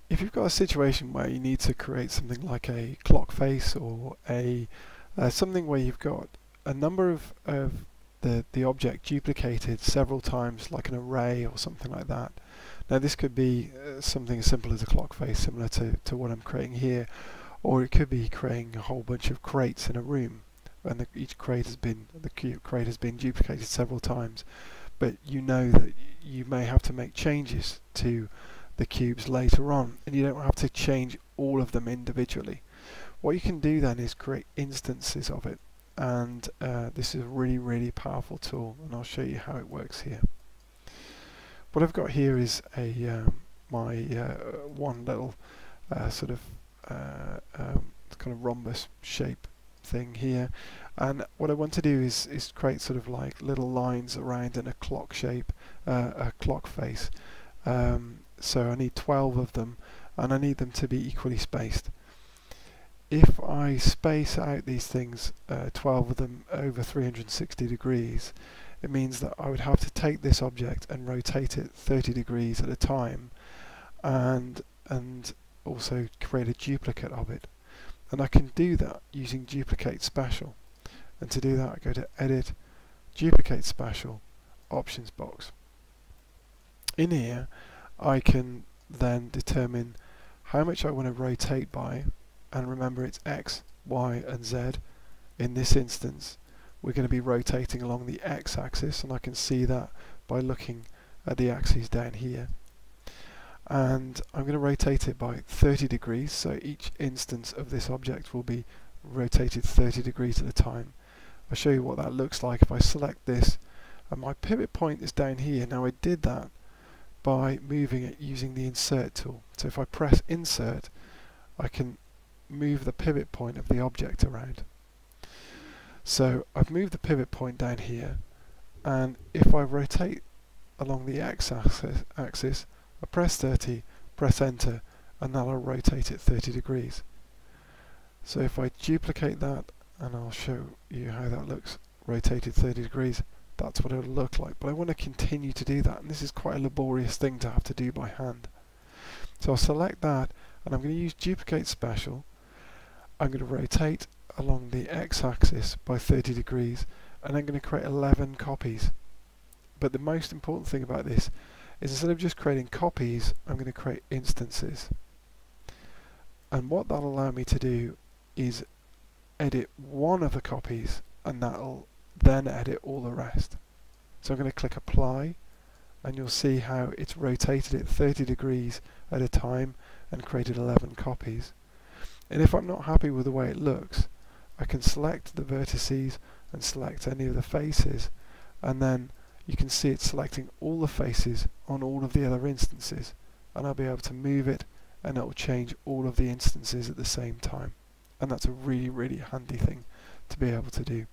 if you've got a situation where you need to create something like a clock face or a something where you've got a number of the object duplicated several times, like an array or something like that. Now this could be something as simple as a clock face, similar to what I'm creating here, or it could be creating a whole bunch of crates in a room, and each crate has been duplicated several times. But you know that you may have to make changes to the cubes later on, and you don't have to change all of them individually. What you can do then is create instances of it, and this is a really powerful tool, and I'll show you how it works here. What I've got here is a my one little sort of kind of rhombus shape thing here, and what I want to do is create sort of like little lines around in a clock shape, a clock face. So I need 12 of them, and I need them to be equally spaced. If I space out these things, 12 of them, over 360 degrees, it means that I would have to take this object and rotate it 30 degrees at a time, and also create a duplicate of it. And I can do that using Duplicate Special. And to do that, I go to Edit, Duplicate Special, Options box. In here, I can then determine how much I want to rotate by, and remember it's X, Y, and Z. In this instance, we're going to be rotating along the X-axis, and I can see that by looking at the axes down here. And I'm going to rotate it by 30 degrees, so each instance of this object will be rotated 30 degrees at a time. I'll show you what that looks like if I select this, and my pivot point is down here. Now I did that by moving it using the Insert tool. So if I press Insert, I can move the pivot point of the object around. So I've moved the pivot point down here, and if I rotate along the X-axis, I press 30, press Enter, and that'll rotate it 30 degrees. So if I duplicate that, and I'll show you how that looks rotated 30 degrees, that's what it'll look like. But I want to continue to do that, and this is quite a laborious thing to have to do by hand. So I'll select that, and I'm going to use Duplicate Special. I'm going to rotate along the X-axis by 30 degrees, and I'm going to create 11 copies. But the most important thing about this is, instead of just creating copies, I'm going to create instances. And what that'll allow me to do is edit one of the copies, and that'll then edit all the rest. So I'm going to click Apply, and you'll see how it's rotated it 30 degrees at a time and created 11 copies. And if I'm not happy with the way it looks, I can select the vertices and select any of the faces, and then you can see it's selecting all the faces on all of the other instances, and I'll be able to move it, and it will change all of the instances at the same time. And that's a really handy thing to be able to do.